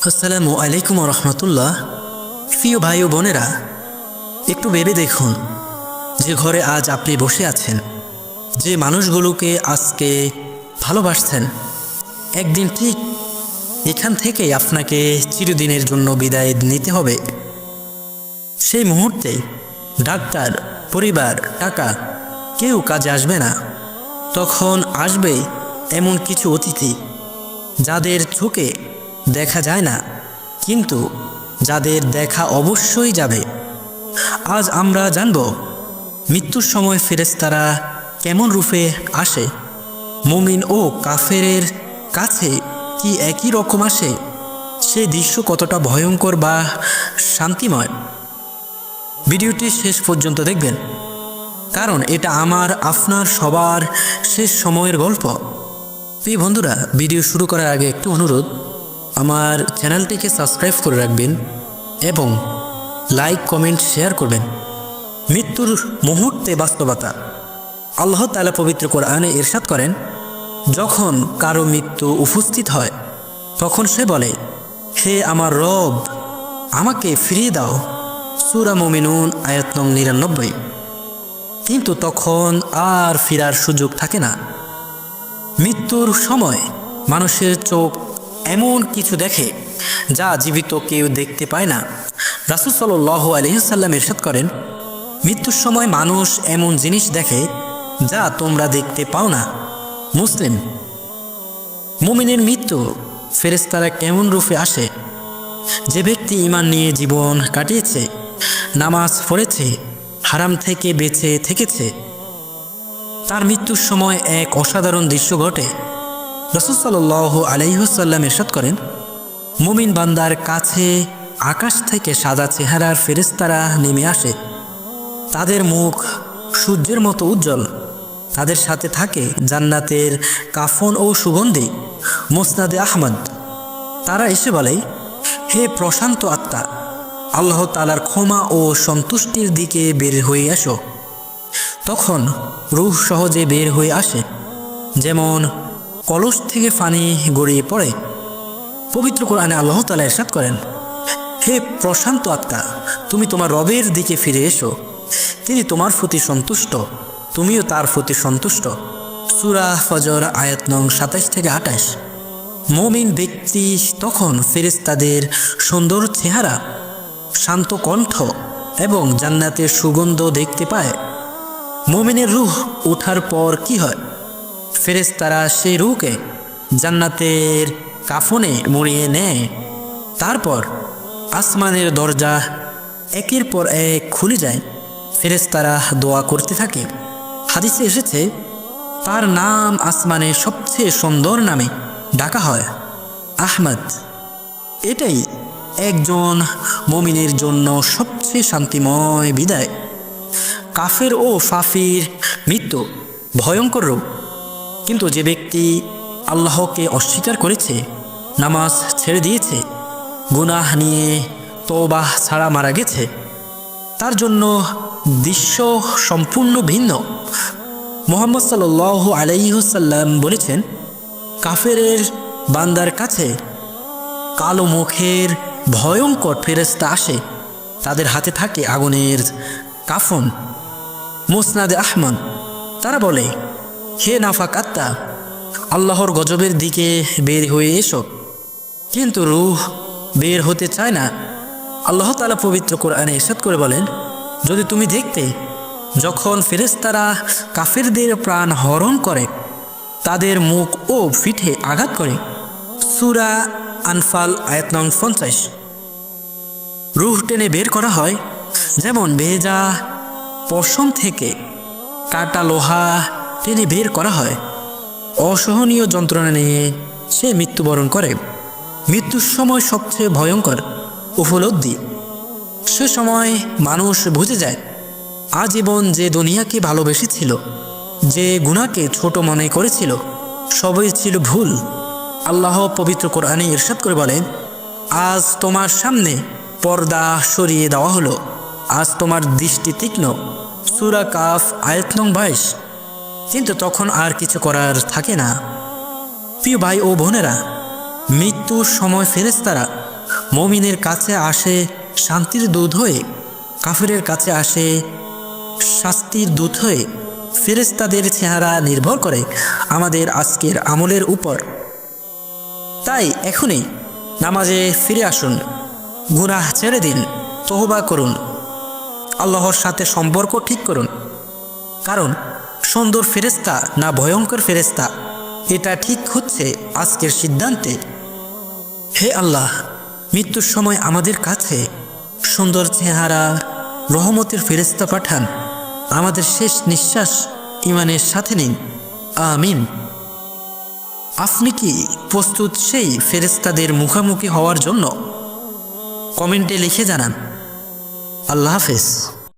আসসালামু আলাইকুম রহমতুল্লাহ। প্রিয় ভাই ও বোনেরা, একটু ভেবে দেখুন, যে ঘরে আজ আপনি বসে আছেন, যে মানুষগুলোকে আজকে ভালোবাসছেন, একদিন ঠিক এখান থেকেই আপনাকে চিরদিনের জন্য বিদায় নিতে হবে। সেই মুহূর্তে ডাক্তার, পরিবার, টাকা কেউ কাজে আসবে না। তখন আসবে এমন কিছু অতিথি যাদের চোখে দেখা যায় না, কিন্তু যাদের দেখা অবশ্যই যাবে। আজ আমরা জানব মৃত্যুর সময় ফেরেশতারা কেমন রূপে আসে, মুমিন ও কাফেরের কাছে কি একই রকম আসে, সেই দৃশ্য কতটা ভয়ঙ্কর বা শান্তিময়। ভিডিওটি শেষ পর্যন্ত দেখবেন, কারণ এটা আমার আপনার সবার শেষ সময়ের গল্প। প্রিয় বন্ধুরা, ভিডিও শুরু করার আগে একটু অনুরোধ, আমার চ্যানেলটিকে সাবস্ক্রাইব করে রাখবেন এবং লাইক, কমেন্ট, শেয়ার করবেন। মৃত্যুর মুহূর্তে বাস্তবতা। আল্লাহ তাআলা পবিত্র কোরআনে ইরশাদ করেন, যখন কারো মৃত্যু উপস্থিত হয় তখন সে বলে, হে আমার রব, আমাকে ফিরিয়ে দাও। সূরা মুমিনুন আয়াত নং 99। কিন্তু তখন আর ফেরার সুযোগ থাকে না। মৃত্যুর সময় মানুষের চোখ এমন কিছু দেখে যা জীবিত কেউ দেখতে পায় না। রাসূল সাল্লাল্লাহু আলাইহি ওয়াসাল্লাম ইরশাদ করেন, মৃত্যুর সময় মানুষ এমন জিনিস দেখে যা তোমরা দেখতে পাও না। মুসলিম। মুমিনের মৃত্যু ফেরেশতারা কেমন রূপে আসে? যে ব্যক্তি ঈমান নিয়ে জীবন কাটিয়েছে, নামাজ পড়েছে, হারাম থেকে বেঁচে থেকেছে, তার মৃত্যুর সময় এক অসাধারণ দৃশ্য ঘটে। রাসূল সাল্লাল্লাহু আলাইহি ওয়াসাল্লাম ইরশাদ করেন, মুমিন বান্দার কাছে আকাশ থেকে সাদা চেহারার ফেরেশতারা নেমে আসে। তাদের মুখ সূর্যের মতো উজ্জ্বল। তাদের সাথে থাকে জান্নাতের কাফন ও সুগন্ধি। মুসনাদে আহমদ। তারা এসে বলে, হে প্রশান্ত আত্মা, আল্লাহ তাআলার ক্ষমা ও সন্তুষ্টির দিকে বের হয়ে আসো। তখন রূহ সহজে বের হয়ে আসে, যেমন কলস থেকে পানি গড়িয়ে পড়ে। পবিত্র কোরআনে আল্লাহ তাআলা ইরশাদ করেন, হে প্রশান্ত আত্মা, তুমি তোমার রবের দিকে ফিরে এসো। তিনি তোমার প্রতি সন্তুষ্ট, তুমিও তার প্রতি সন্তুষ্ট। সূরা ফজর আয়াত নং 27 থেকে 28। মুমিন ব্যক্তি তখন ফেরেশতাদের সুন্দর চেহারা, শান্ত কণ্ঠ এবং জান্নাতের সুগন্ধ দেখতে পায়। মুমিনের রূহ ওঠার পর কি হয়? ফেরেশতারা সেই রূহকে জান্নাতের কাফনে মুড়িয়ে নেয়। তারপর আসমানের দরজা একের পর এক খুলে যায়। ফেরেশতারা দোয়া করতে থাকে। হাদিসে এসেছে, তার নাম আসমানের সবচেয়ে সুন্দর নামে ডাকা হয়, আহমদ। এটাই একজন মুমিনের জন্য সবচেয়ে শান্তিময় বিদায়। কাফের ও ফাফির মৃত্যু ভয়ঙ্কর রূপ, কিন্তু যে ব্যক্তি আল্লাহকে অস্বীকার করেছে, নামাজ ছেড়ে দিয়েছে, গুনাহ নিয়ে তওবাহ ছাড়া মারা গেছে, তার জন্য দৃশ্য সম্পূর্ণ ভিন্ন। মুহাম্মদ সাল্লাল্লাহু আলাইহি ওয়াসাল্লাম বলেছেন, কাফেরের বান্দার কাছে কালো মুখের ভয়ঙ্কর ফেরেশতা আসে। তাদের হাতে থাকে আগুনের কাফন। মুসনাদে আহমদ। তারা বলে, হে নাফাক আত্মা, আল্লাহর গজবের দিকে বের হয়ে এসো। কিন্তু রূহ বের হতে চায় না। আল্লাহ তাআলা পবিত্র কোরআনে ইরশাদ করে বলেন, যদি তুমি দেখতে যখন ফেরেশতারা কাফেরদের প্রাণ হরণ করে, তাদের মুখ ও পিঠে আঘাত করে। সূরা আনফাল আয়াত নং 50। রূহ টেনে বের করা হয়, যেমন ভেজা পশম থেকে কাটা লোহা টেনে বের করা হয়। অসহনীয় যন্ত্রণা নিয়ে সে মৃত্যুবরণ করে। মৃত্যুর সময় সবচেয়ে ভয়ঙ্কর উপলব্ধি। সে সময় মানুষ বুঝে যায়, আজীবন যে দুনিয়াকে ভালোবেসেছিল, যে গুনাহকে ছোট মনে করেছিল, সবই ছিল ভুল। আল্লাহ পবিত্র কোরআনে ইরশাদ করে বলেন, আজ তোমার সামনে পর্দা সরিয়ে দেওয়া হলো, আজ তোমার দৃষ্টি তীক্ষ্ণ। সূরা কাফ আয়াত নং 22। কিন্তু তখন আর কিছু করার থাকে না। প্রিয় ভাই ও বোনেরা, মৃত্যুর সময় ফেরেশতারা মুমিনের কাছে আসে শান্তির দূত হয়ে, কাফিরের কাছে আসে শাস্তির দূত হয়ে। ফেরেশতাদের চেহারা নির্ভর করে আমাদের আজকের আমলের উপর। তাই এখনই নামাজে ফিরে আসুন, গুনাহ ছেড়ে দিন, তওবা করুন, আল্লাহর সাথে সম্পর্ক ঠিক করুন। কারণ সুন্দর ফেরেশতা না ভয়ঙ্কর ফেরেশতা, এটা ঠিক হচ্ছে আজকের সিদ্ধান্তে। হে আল্লাহ, মৃত্যুর সময় আমাদের কাছে সুন্দর চেহারা রহমতের ফেরেশতা পাঠান, আমাদের শেষ নিঃশ্বাস ঈমানের সাথে নিন। আমিন। আপনি কি প্রস্তুত সেই ফেরেশতাদের মুখোমুখি হওয়ার জন্য? কমেন্টে লিখে জানান। আল্লাহ হাফেজ।